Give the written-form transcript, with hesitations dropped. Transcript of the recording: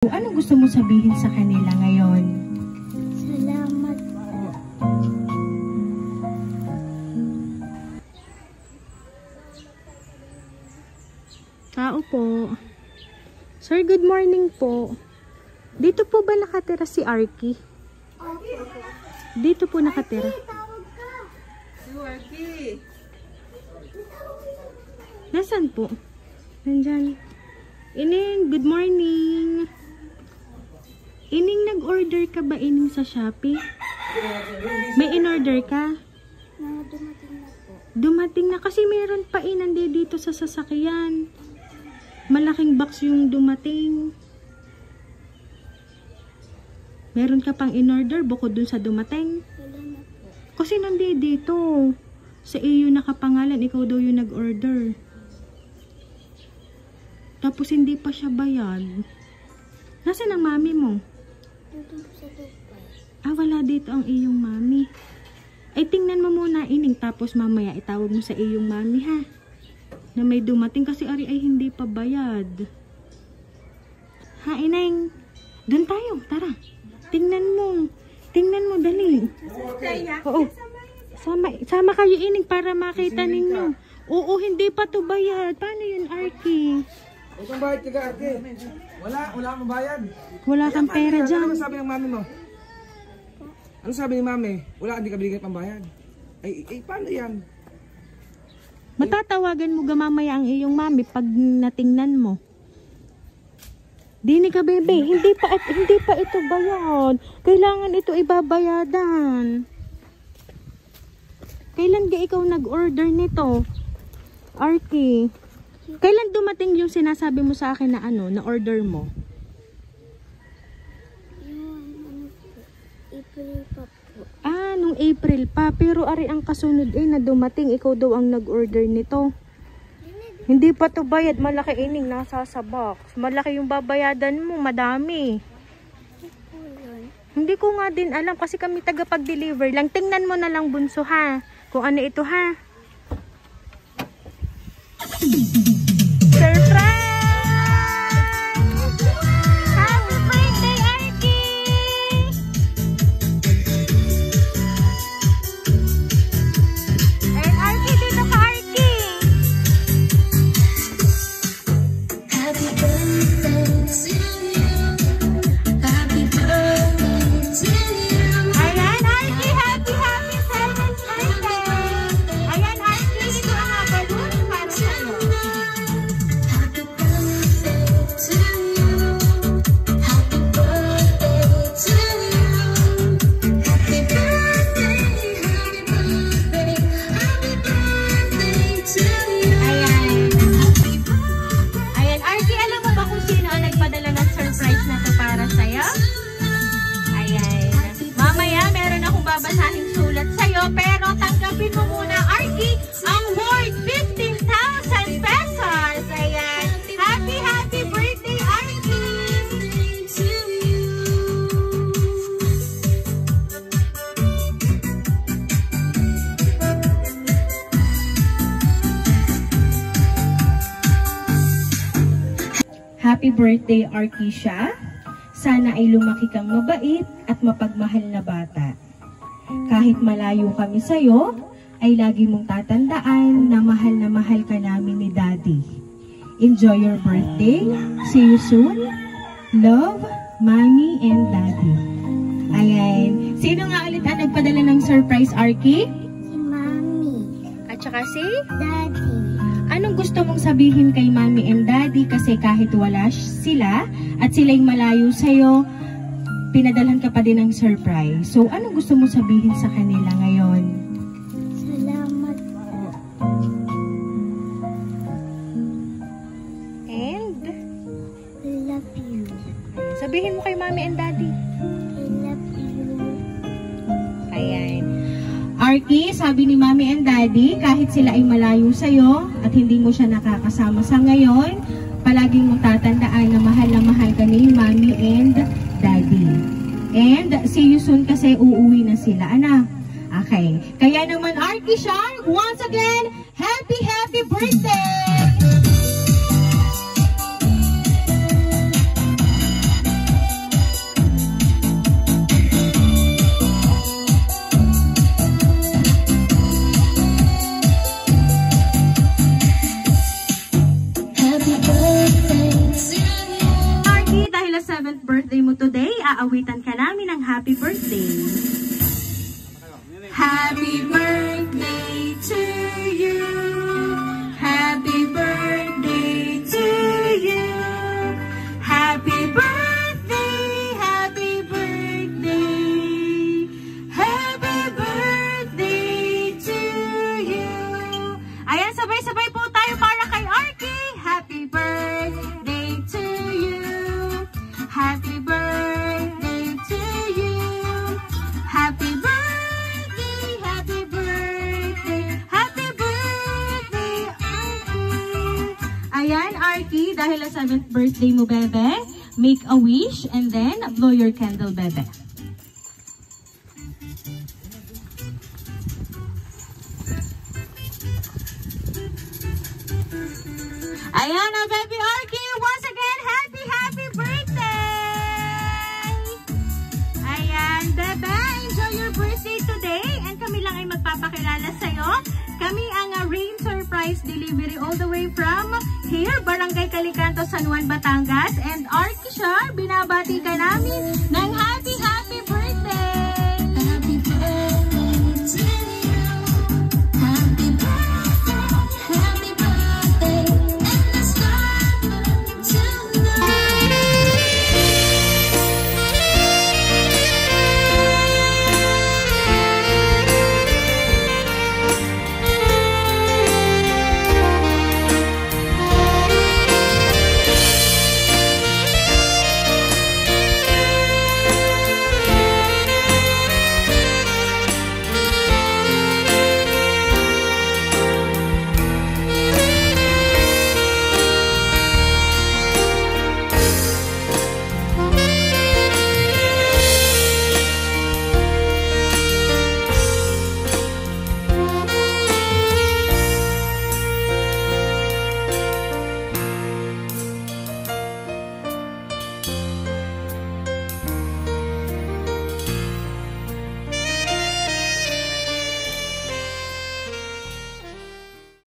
Anong gusto mo sabihin sa kanila ngayon? Salamat po. Tao po. Sir, good morning po. Dito po ba nakatira si Arky? Dito po nakatira. Si Arky. Nasaan po? Nandyan. Ining, good morning. Ining, nag-order ka ba ining sa Shopee? May in-order ka? Dumating na po. Dumating na kasi meron pa dito sa sasakyan. Malaking box yung dumating. Meron ka pang in-order bukod dun sa dumating? Wala na po. Kasi dito. Sa iyo nakapangalan, ikaw daw yung nag-order. Tapos hindi pa siya bayad. Nasaan ang mami mo? Dito sa Dubai. Wala dito ang iyong mami. Ay, tingnan mo muna ining. Tapos mamaya itawag mo sa iyong mami ha. Na may dumating kasi ari ay hindi pa bayad. Ha, ineng? Doon tayo, tara. Tingnan mo. Tingnan mo, dali. Oo. Sama kayo ining para makita ninyo. Oo, hindi pa to bayad. Paano yun, Arky? Itong bayad ka, Arky. Wala akong bayad. Wala kang pera dyan. Ano sabi ng mami mo? Ano sabi ni mami? Wala, hindi ka binigay pambayad. Ay, paano yan? Matatawagan mo mamaya ang iyong mami pag natingnan mo. Dini ka, bebe. Hindi pa ito bayad. Kailangan ito ibabayadan. Kailan ga ikaw nag-order nito? Arky. Kailan dumating yung sinasabi mo sa akin na na order mo? Yung April pa po. Nung April pa. Pero ari ang kasunod na dumating. Ikaw daw ang nag-order nito. Hindi pa to bayad. Malaki ining nasa sa box. Malaki yung babayadan mo. Madami. Hindi ko nga din alam kasi kami tagapag-deliver lang. Tingnan mo na lang, bunso, ha? Kung ano ito, ha? Surprise! Happy birthday, Arky! And Arky, dito ka, Arky! Happy birthday to you. Happy birthday to you. Ayan, Arky! Happy 7th birthday! Ayan, Arky! Ito ang balloon para sa'yo. Happy birthday to you. Happy birthday to you. Happy birthday, happy birthday, happy birthday to you. Ayan, Arky, alam mo ba kung sino ang nagpadala ng surprise na to para sa'yo? Ayan. Mamaya, meron akong babasahing sulat sa'yo, pero tanggapin mo muna, Arky, ang worth 15,000 pesos. Ayan. Happy birthday, Arky! To you. Happy birthday, Arkisha. Sana ay lumaki kang mabait at mapagmahal na bata. Kahit malayo kami sa'yo, ay lagi mong tatandaan na mahal ka namin ni Daddy. Enjoy your birthday. See you soon. Love, Mommy and Daddy. Ayan. Sino nga ulit ang nagpadala ng surprise, Arky? Si Mommy. At saka si? Daddy. Anong gusto mong sabihin kay Mommy and Daddy kasi kahit wala sila at sila'y malayo sa'yo, pinadalhan ka pa din ng surprise. So, anong gusto mong sabihin sa kanila ngayon? Salamat po. And, I love you. sabihin mo kay Mommy and Daddy. I love you. Ayan. Arky, sabi ni Mommy and Daddy, kahit sila ay malayo sa'yo at hindi mo siya nakakasama sa ngayon, palaging mong tatandaan na mahal ka ni Mommy and Daddy. And see you soon kasi uuwi na sila, anak. Okay. Kaya naman, Arky Shark, once again, happy birthday! dahil 7th birthday mo today, aawitan ka namin ng happy birthday. Happy birthday to you. Happy birthday to you. Happy birthday, happy birthday. Happy birthday to you. Ayan, sabay-sabay po tayo para kay Arky. Happy birthday to you. Happy birthday to you. Happy birthday, happy birthday. Happy birthday, Arky. Ayan, Arky, dahil 7th birthday mo, bebe, make a wish and then blow your candle, bebe. Ayan na, baby Arky, once again, happy, happy birthday! Ayan, bebe, enjoy your birthday today and kami lang ay magpapakilala sa'yo. Kami ang Rain Surprise Delivery all the way from here, Barangay Calicanto, San Juan, Batangas. And Arky siya, binabati ka namin